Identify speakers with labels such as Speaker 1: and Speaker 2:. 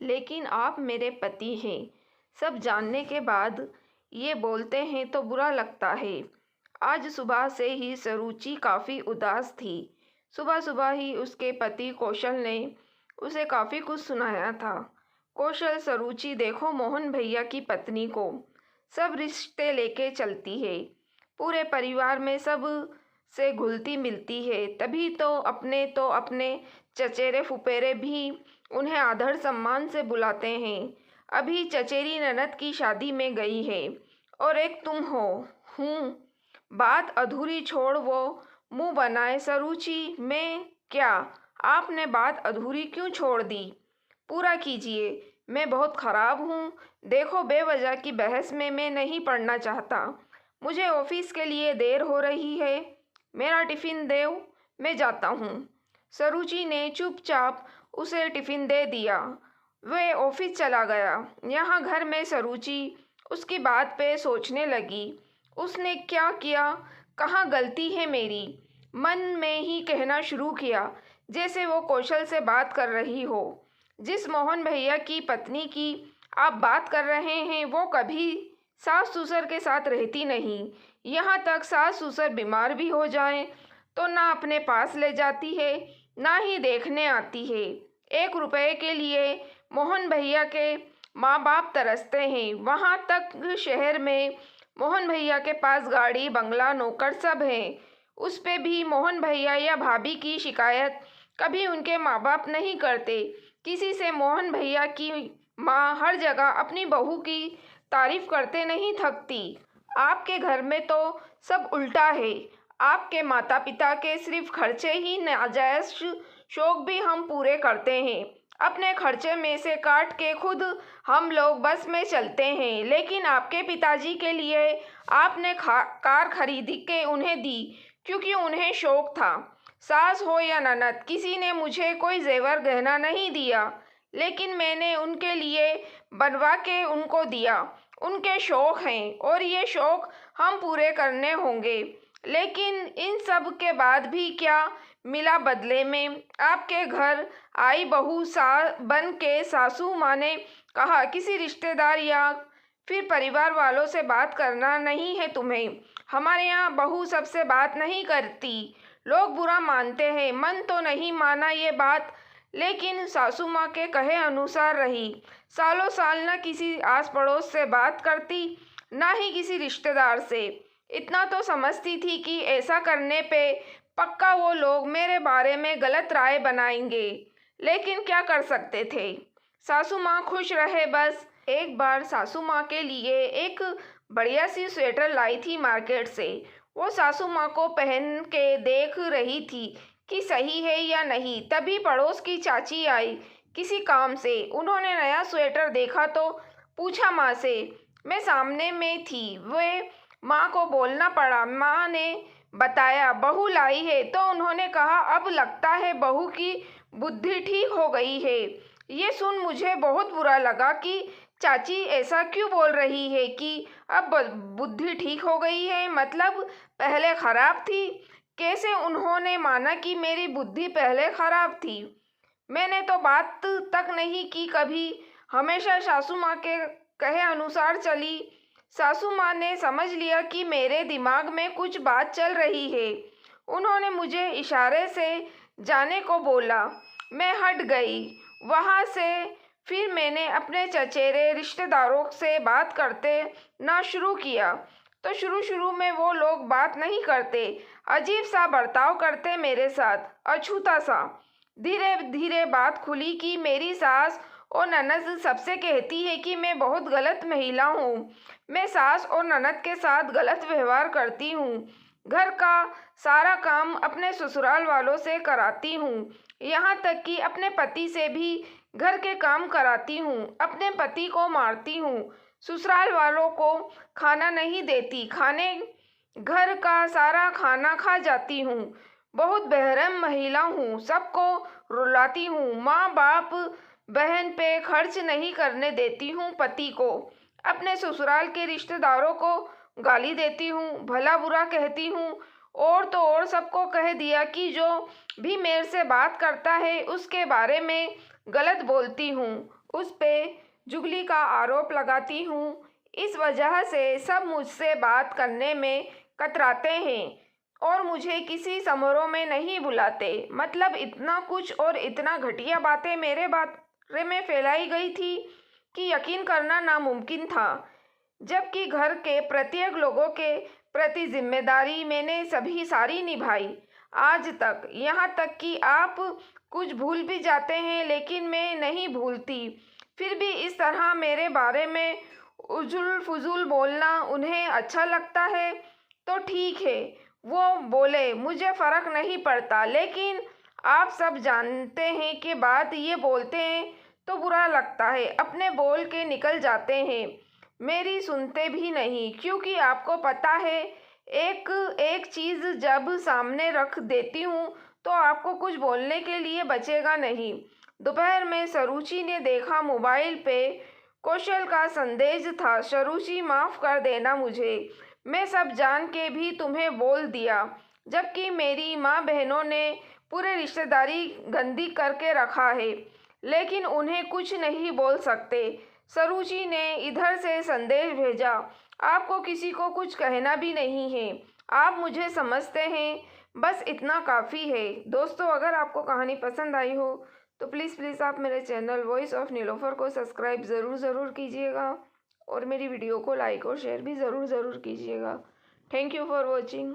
Speaker 1: लेकिन आप मेरे पति हैं। सब जानने के बाद ये बोलते हैं तो बुरा लगता है। आज सुबह से ही सरुचि काफ़ी उदास थी। सुबह सुबह ही उसके पति कौशल ने उसे काफ़ी कुछ सुनाया था। कौशल, सरुचि देखो मोहन भैया की पत्नी को सब रिश्ते लेके चलती है, पूरे परिवार में सब से घुलती मिलती है, तभी तो अपने चचेरे फुफेरे भी उन्हें आदर सम्मान से बुलाते हैं। अभी चचेरी ननद की शादी में गई है और एक तुम हो। हूँ, बात अधूरी छोड़ वो मुंह बनाए। सरुचि, मैं क्या? आपने बात अधूरी क्यों छोड़ दी? पूरा कीजिए। मैं बहुत खराब हूँ। देखो, बेवजह की बहस में मैं नहीं पड़ना चाहता। मुझे ऑफिस के लिए देर हो रही है। मेरा टिफ़िन दो, मैं जाता हूँ। सरुचि ने चुपचाप उसे टिफ़िन दे दिया। वह ऑफिस चला गया। यहाँ घर में सरुचि उसकी बात पे सोचने लगी। उसने क्या किया? कहाँ गलती है मेरी? मन में ही कहना शुरू किया, जैसे वो कौशल से बात कर रही हो। जिस मोहन भैया की पत्नी की आप बात कर रहे हैं, वो कभी सास ससुर के साथ रहती नहीं। यहाँ तक सास ससुर बीमार भी हो जाएं तो ना अपने पास ले जाती है, ना ही देखने आती है। 1 रुपए के लिए मोहन भैया के माँ बाप तरसते हैं। वहाँ तक शहर में मोहन भैया के पास गाड़ी बंगला नौकर सब हैं। उस पे भी मोहन भैया या भाभी की शिकायत कभी उनके माँ बाप नहीं करते। किसी से मोहन भैया की माँ हर जगह अपनी बहू की तारीफ करते नहीं थकती। आपके घर में तो सब उल्टा है। आपके माता पिता के सिर्फ खर्चे ही नाजायज शौक भी हम पूरे करते हैं। अपने खर्चे में से काट के खुद हम लोग बस में चलते हैं, लेकिन आपके पिताजी के लिए आपने कार खरीदी के उन्हें दी क्योंकि उन्हें शौक था। सास हो या ननद, किसी ने मुझे कोई जेवर गहना नहीं दिया, लेकिन मैंने उनके लिए बनवा के उनको दिया। उनके शौक हैं और ये शौक हम पूरे करने होंगे। लेकिन इन सब के बाद भी क्या मिला बदले में? आपके घर आई बहू बन के सासू माँ ने कहा, किसी रिश्तेदार या फिर परिवार वालों से बात करना नहीं है तुम्हें। हमारे यहाँ बहू सबसे बात नहीं करती, लोग बुरा मानते हैं। मन तो नहीं माना ये बात, लेकिन सासू माँ के कहे अनुसार रही। सालों साल न किसी आस पड़ोस से बात करती, ना ही किसी रिश्तेदार से। इतना तो समझती थी कि ऐसा करने पे पक्का वो लोग मेरे बारे में गलत राय बनाएंगे, लेकिन क्या कर सकते थे। सासू माँ खुश रहे बस। एक बार सासू माँ के लिए एक बढ़िया सी स्वेटर लाई थी मार्केट से। वो सासू माँ को पहन के देख रही थी कि सही है या नहीं। तभी पड़ोस की चाची आई किसी काम से। उन्होंने नया स्वेटर देखा तो पूछा माँ से। मैं सामने में थी, वे माँ को बोलना पड़ा। माँ ने बताया बहू लाई है, तो उन्होंने कहा अब लगता है बहू की बुद्धि ठीक हो गई है। ये सुन मुझे बहुत बुरा लगा कि चाची ऐसा क्यों बोल रही है कि अब बुद्धि ठीक हो गई है, मतलब पहले खराब थी। कैसे उन्होंने माना कि मेरी बुद्धि पहले खराब थी? मैंने तो बात तक नहीं की कभी, हमेशा सासू माँ के कहे अनुसार चली। सासू माँ ने समझ लिया कि मेरे दिमाग में कुछ बात चल रही है। उन्होंने मुझे इशारे से जाने को बोला। मैं हट गई वहाँ से। फिर मैंने अपने चचेरे रिश्तेदारों से बात करते ना शुरू किया। तो शुरू में वो लोग बात नहीं करते, अजीब सा बर्ताव करते मेरे साथ, अछूता सा। धीरे धीरे बात खुली कि मेरी सास और ननद सबसे कहती है कि मैं बहुत गलत महिला हूँ। मैं सास और ननद के साथ गलत व्यवहार करती हूँ। घर का सारा काम अपने ससुराल वालों से कराती हूँ। यहाँ तक कि अपने पति से भी घर के काम कराती हूँ। अपने पति को मारती हूँ। ससुराल वालों को खाना नहीं देती, खाने घर का सारा खाना खा जाती हूँ। बहुत बेरहम महिला हूँ, सबको रुलाती हूँ। माँ बाप बहन पे खर्च नहीं करने देती हूँ। पति को, अपने ससुराल के रिश्तेदारों को गाली देती हूँ, भला बुरा कहती हूँ। और तो और सबको कह दिया कि जो भी मेरे से बात करता है उसके बारे में गलत बोलती हूँ। उस पे जुगली का आरोप लगाती हूँ। इस वजह से सब मुझसे बात करने में कतराते हैं और मुझे किसी समारोह में नहीं बुलाते। मतलब इतना कुछ और इतना घटिया बातें मेरे बारे में फैलाई गई थी कि यकीन करना नामुमकिन था। जबकि घर के प्रत्येक लोगों के प्रति जिम्मेदारी मैंने सभी सारी निभाई आज तक। यहाँ तक कि आप कुछ भूल भी जाते हैं लेकिन मैं नहीं भूलती। फिर भी इस तरह मेरे बारे में उजुल फुजुल बोलना उन्हें अच्छा लगता है तो ठीक है। वो बोले, मुझे फ़र्क नहीं पड़ता, लेकिन आप सब जानते हैं कि बात ये बोलते हैं तो बुरा लगता है, अपने बोल के निकल जाते हैं, मेरी सुनते भी नहीं। क्योंकि आपको पता है एक एक चीज़ जब सामने रख देती हूँ तो आपको कुछ बोलने के लिए बचेगा नहीं। दोपहर में सरुचि ने देखा मोबाइल पे कौशल का संदेश था। सरुचि, माफ़ कर देना मुझे, मैं सब जान के भी तुम्हें बोल दिया, जबकि मेरी माँ बहनों ने पूरे रिश्तेदारी गंदी करके रखा है, लेकिन उन्हें कुछ नहीं बोल सकते। सरुचि ने इधर से संदेश भेजा, आपको किसी को कुछ कहना भी नहीं है, आप मुझे समझते हैं, बस इतना काफ़ी है। दोस्तों, अगर आपको कहानी पसंद आई हो तो प्लीज़ आप मेरे चैनल वॉइस ऑफ नीलोफर को सब्सक्राइब ज़रूर कीजिएगा और मेरी वीडियो को लाइक और शेयर भी ज़रूर कीजिएगा। Thank you for watching.